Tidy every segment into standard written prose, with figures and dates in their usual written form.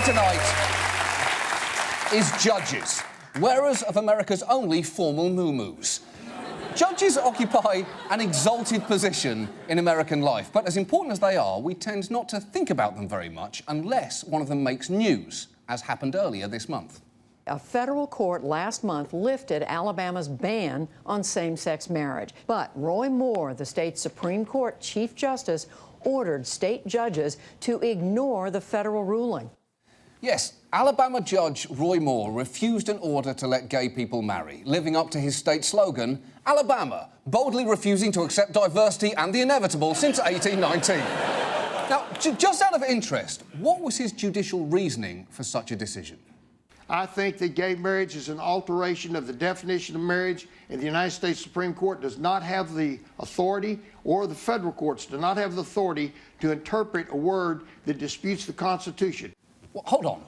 tonight is judges, wearers of America's only formal moo-moos. Judges occupy an exalted position in American life, but as important as they are, we tend not to think about them very much unless one of them makes news, as happened earlier this month. A federal court last month lifted Alabama's ban on same-sex marriage. But Roy Moore, the state's Supreme Court Chief Justice, ordered state judges to ignore the federal ruling. Yes, Alabama Judge Roy Moore refused an order to let gay people marry, living up to his state slogan, Alabama, boldly refusing to accept diversity and the inevitable since 1819. Now, just out of interest, what was his judicial reasoning for such a decision? I think that gay marriage is an alteration of the definition of marriage, and the United States Supreme Court does not have the authority, or the federal courts do not have the authority to interpret a word that disputes the Constitution. Well, hold on.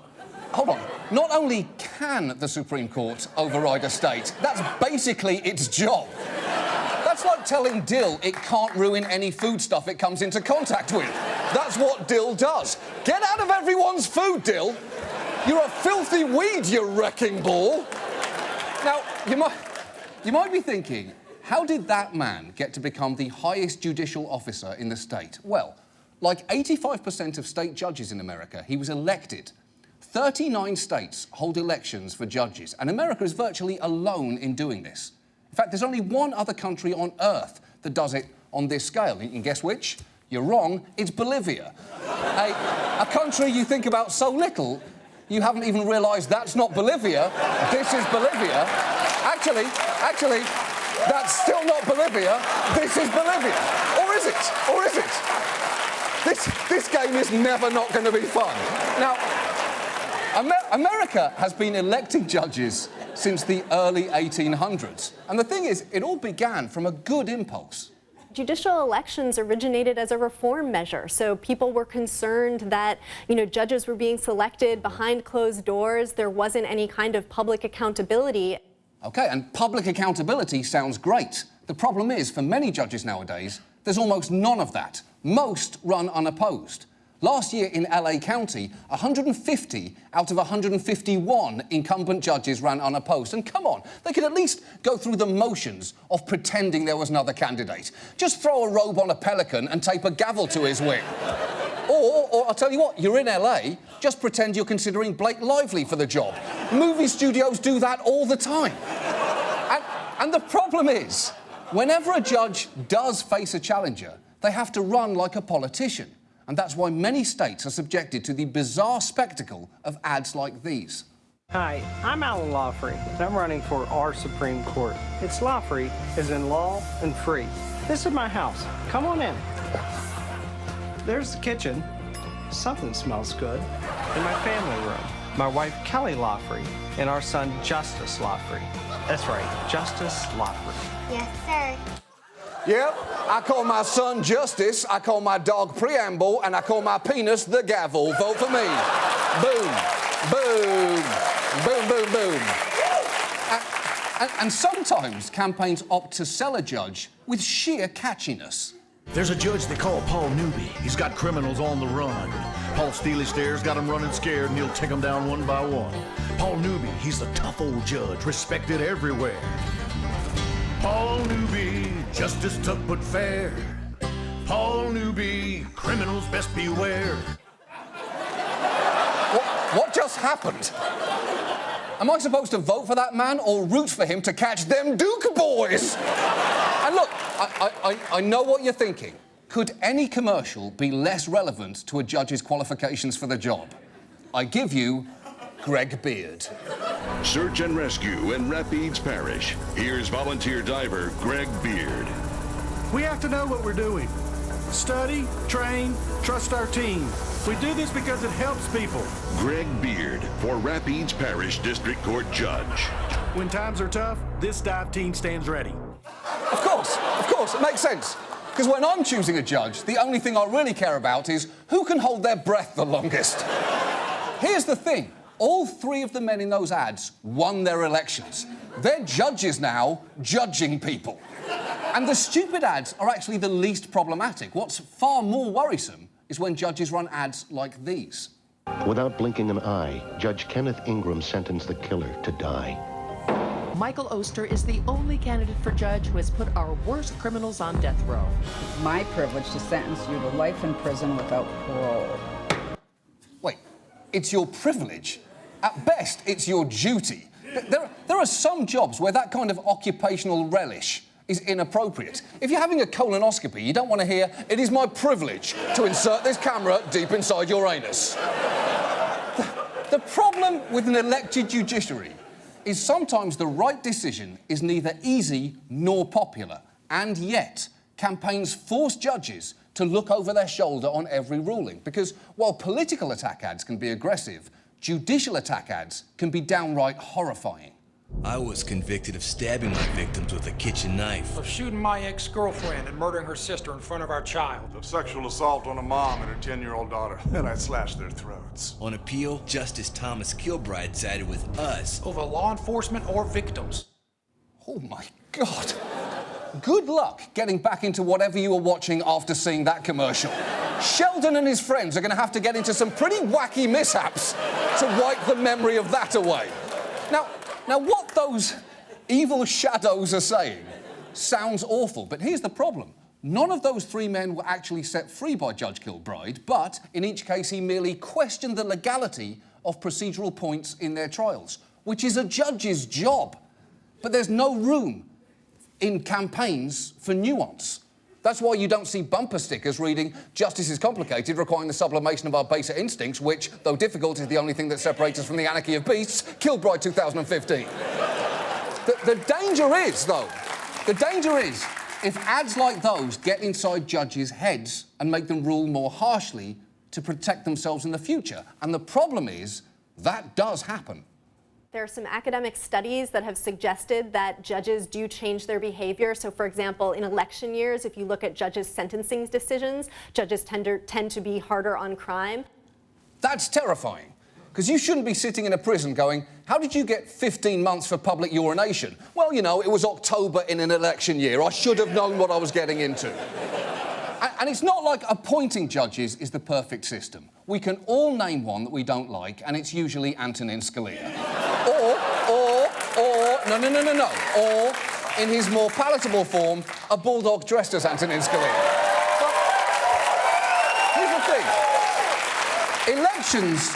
Not only can the Supreme Court override a state, that's basically its job. That's like telling dill it can't ruin any foodstuff it comes into contact with. That's what dill does. Get out of everyone's food, dill. You're a filthy weed, you wrecking ball. Now, you might be thinking, how did that man get to become the highest judicial officer in the state? Well, like 85% of state judges in America, he was elected. 39 states hold elections for judges, and America is virtually alone in doing this. In fact, there's only one other country on Earth that does it on this scale. You can guess which? You're wrong, it's Bolivia. A country you think about so little, you haven't even realised that's not Bolivia, this is Bolivia. Actually, that's still not Bolivia, this is Bolivia. Or is it? This game is never not going to be fun. Now, America has been electing judges since the early 1800s. And the thing is, it all began from a good impulse. Judicial elections originated as a reform measure, so people were concerned that, judges were being selected behind closed doors. There wasn't any kind of public accountability. OK, and public accountability sounds great. The problem is, for many judges nowadays, there's almost none of that. Most run unopposed. Last year in LA County, 150 out of 151 incumbent judges ran unopposed. And come on, they could at least go through the motions of pretending there was another candidate. Just throw a robe on a pelican and tape a gavel to his wing. Or I'll tell you what, you're in LA, just pretend you're considering Blake Lively for the job. Movie studios do that all the time. And the problem is, whenever a judge does face a challenger, they have to run like a politician. And that's why many states are subjected to the bizarre spectacle of ads like these. Hi, I'm Alan Lawfrey, and I'm running for our Supreme Court. It's Lawfrey, as in law and free. This is my house. Come on in. There's the kitchen. Something smells good. In my family room, my wife Kelly Lawfrey and our son Justice Lawfrey. That's right, Justice Lawfrey. Yes, sir. Yep, I call my son Justice, I call my dog Preamble, and I call my penis the gavel. Vote for me. Boom, boom, boom, boom, boom. And sometimes campaigns opt to sell a judge with sheer catchiness. There's a judge they call Paul Newby. He's got criminals on the run. Paul Steely stares, got them running scared, and he'll take them down one by one. Paul Newby, he's a tough old judge, respected everywhere. Paul Newby, justice tough but fair. Paul Newby, criminals best beware. What just happened? Am I supposed to vote for that man or root for him to catch them Duke boys? And look, I know what you're thinking. Could any commercial be less relevant to a judge's qualifications for the job? I give you Greg Beard. Search and rescue in Rapides Parish. Here's volunteer diver Greg Beard. We have to know what we're doing. Study, train, trust our team. We do this because it helps people. Greg Beard for Rapides Parish District Court Judge. When times are tough, this dive team stands ready. Of course, it makes sense. Because when I'm choosing a judge, the only thing I really care about is who can hold their breath the longest. Here's the thing. All three of the men in those ads won their elections. They're judges now, judging people. And the stupid ads are actually the least problematic. What's far more worrisome is when judges run ads like these. Without blinking an eye, Judge Kenneth Ingram sentenced the killer to die. Michael Oster is the only candidate for judge who has put our worst criminals on death row. My privilege to sentence you to life in prison without parole. Wait, it's your privilege? At best, it's your duty. There are some jobs where that kind of occupational relish is inappropriate. If you're having a colonoscopy, you don't want to hear, "It is my privilege to insert this camera deep inside your anus." The problem with an elected judiciary is sometimes the right decision is neither easy nor popular, and yet campaigns force judges to look over their shoulder on every ruling, because while political attack ads can be aggressive, judicial attack ads can be downright horrifying. I was convicted of stabbing my victims with a kitchen knife. Of shooting my ex-girlfriend and murdering her sister in front of our child. Of sexual assault on a mom and her 10-year-old daughter. And I slashed their throats. On appeal, Justice Thomas Kilbride sided with us. Over law enforcement or victims. Oh my God. Good luck getting back into whatever you were watching after seeing that commercial. Sheldon and his friends are going to have to get into some pretty wacky mishaps to wipe the memory of that away. Now, what those evil shadows are saying sounds awful, but here's the problem. None of those three men were actually set free by Judge Kilbride, but in each case he merely questioned the legality of procedural points in their trials, which is a judge's job. But there's no room in campaigns for nuance. That's why you don't see bumper stickers reading, "Justice is complicated, requiring the sublimation of our baser instincts," which, though difficult, is the only thing that separates us from the anarchy of beasts, Kilbride 2015. The danger is, if ads like those get inside judges' heads and make them rule more harshly to protect themselves in the future. And the problem is, that does happen. There are some academic studies that have suggested that judges do change their behavior. So, for example, in election years, if you look at judges' sentencing decisions, judges tend to be harder on crime. That's terrifying, because you shouldn't be sitting in a prison going, "How did you get 15 months for public urination?" "Well, you know, it was October in an election year. I should have known what I was getting into." And it's not like appointing judges is the perfect system. We can all name one that we don't like, and it's usually Antonin Scalia. No. Or, in his more palatable form, a bulldog dressed as Antonin Scalia. But here's the thing. Elections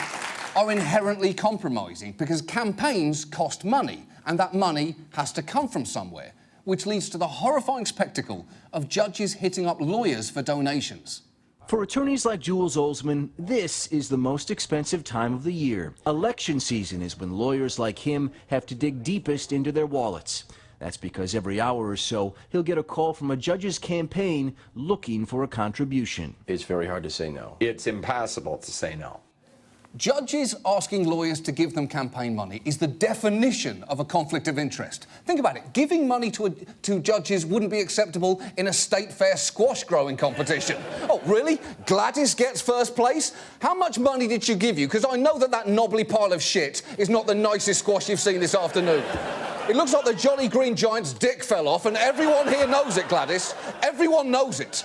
are inherently compromising because campaigns cost money, and that money has to come from somewhere, which leads to the horrifying spectacle of judges hitting up lawyers for donations. For attorneys like Jules Olsman, this is the most expensive time of the year. Election season is when lawyers like him have to dig deepest into their wallets. That's because every hour or so, he'll get a call from a judge's campaign looking for a contribution. It's very hard to say no. It's impossible to say no. Judges asking lawyers to give them campaign money is the definition of a conflict of interest. Think about it. Giving money to judges wouldn't be acceptable in a state fair squash growing competition. Oh, really? Gladys gets first place? How much money did she give you? Because I know that knobbly pile of shit is not the nicest squash you've seen this afternoon. It looks like the Jolly Green Giant's dick fell off, and everyone here knows it, Gladys. Everyone knows it.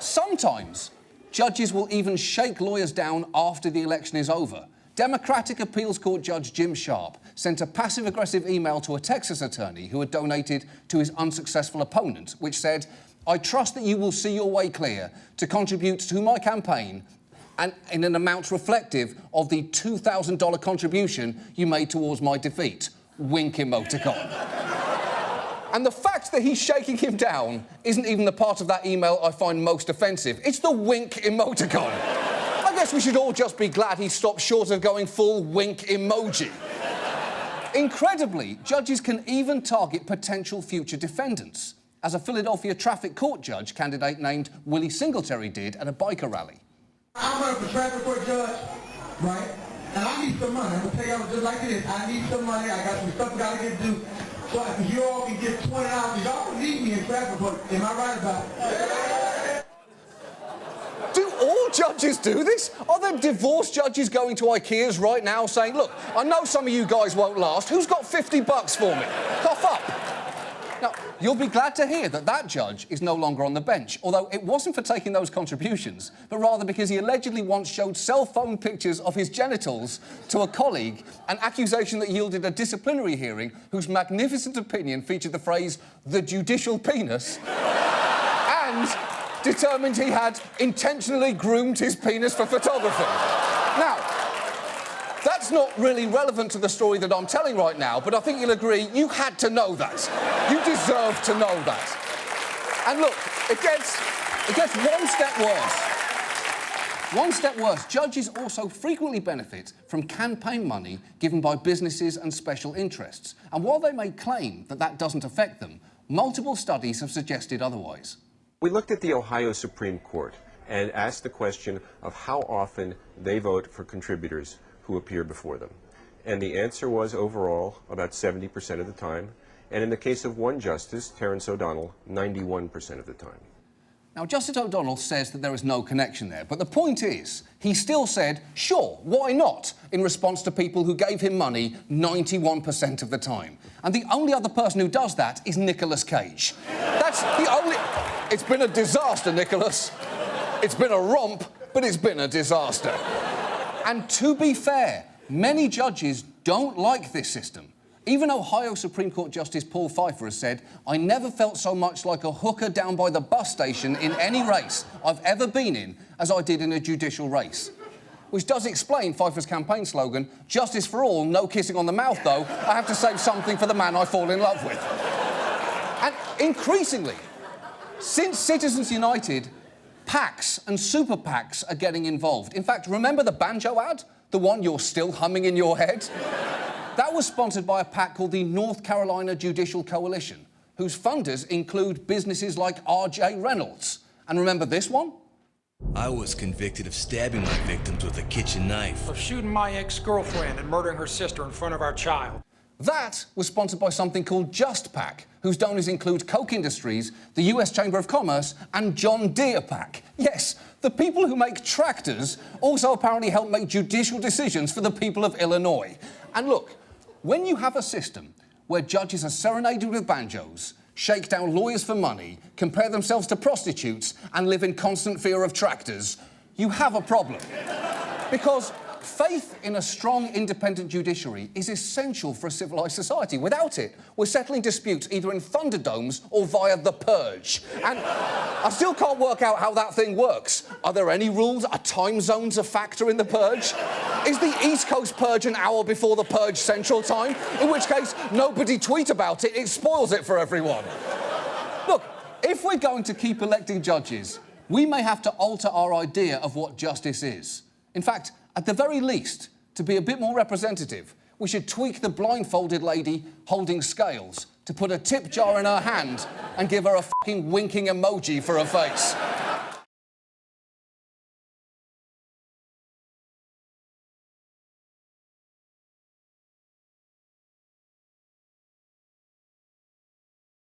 Sometimes judges will even shake lawyers down after the election is over. Democratic Appeals Court Judge Jim Sharp sent a passive-aggressive email to a Texas attorney who had donated to his unsuccessful opponent, which said, "I trust that you will see your way clear to contribute to my campaign and in an amount reflective of the $2,000 contribution you made towards my defeat." Wink emoticon. And the fact that he's shaking him down isn't even the part of that email I find most offensive. It's the wink emoticon. I guess we should all just be glad he stopped short of going full wink emoji. Incredibly, judges can even target potential future defendants, as a Philadelphia traffic court judge candidate named Willie Singletary did at a biker rally. I'm running for traffic court judge, right? And I need some money. I'm gonna tell y'all just like this. I need some money. I got some stuff I gotta get to do. So if you all can get $20, y'all can need me in traffic court. Am I right about it? Do all judges do this? Are there divorce judges going to IKEAs right now saying, "Look, I know some of you guys won't last. Who's got $50 for me? Cough up." Now, you'll be glad to hear that that judge is no longer on the bench, although it wasn't for taking those contributions, but rather because he allegedly once showed cell phone pictures of his genitals to a colleague, an accusation that yielded a disciplinary hearing whose magnificent opinion featured the phrase, "the judicial penis," and determined he had intentionally groomed his penis for photography. Now, that's not really relevant to the story that I'm telling right now, but I think you'll agree you had to know that. You deserve to know that. And look, it gets one step worse. One step worse, judges also frequently benefit from campaign money given by businesses and special interests. And while they may claim that that doesn't affect them, multiple studies have suggested otherwise. We looked at the Ohio Supreme Court and asked the question of how often they vote for contributors who appear before them. And the answer was overall about 70% of the time. And in the case of one justice, Terence O'Donnell, 91% of the time. Now, Justice O'Donnell says that there is no connection there, but the point is, he still said, sure, why not, in response to people who gave him money 91% of the time. And the only other person who does that is Nicolas Cage. That's the only... It's been a disaster, Nicholas. It's been a romp, but it's been a disaster. And to be fair, many judges don't like this system. Even Ohio Supreme Court Justice Paul Pfeiffer has said, "I never felt so much like a hooker down by the bus station in any race I've ever been in as I did in a judicial race." Which does explain Pfeiffer's campaign slogan, "Justice for all, no kissing on the mouth, though. I have to save something for the man I fall in love with." And increasingly, since Citizens United, PACs and super PACs are getting involved. In fact, remember the banjo ad? The one you're still humming in your head? That was sponsored by a PAC called the North Carolina Judicial Coalition, whose funders include businesses like R.J. Reynolds. And remember this one? I was convicted of stabbing my victims with a kitchen knife. Of shooting my ex-girlfriend and murdering her sister in front of our child. That was sponsored by something called Just PAC, whose donors include Koch Industries, the US Chamber of Commerce, and John Deere PAC. Yes, the people who make tractors also apparently help make judicial decisions for the people of Illinois. And look, when you have a system where judges are serenaded with banjos, shake down lawyers for money, compare themselves to prostitutes, and live in constant fear of tractors, you have a problem. Because faith in a strong, independent judiciary is essential for a civilised society. Without it, we're settling disputes either in thunderdomes or via the purge. And I still can't work out how that thing works. Are there any rules? Are time zones a factor in the purge? Is the East Coast purge an hour before the purge Central Time? In which case, nobody tweet about it. It spoils it for everyone. Look, if we're going to keep electing judges, we may have to alter our idea of what justice is. In fact, at the very least, to be a bit more representative, we should tweak the blindfolded lady holding scales to put a tip jar in her hand and give her a fucking winking emoji for a face.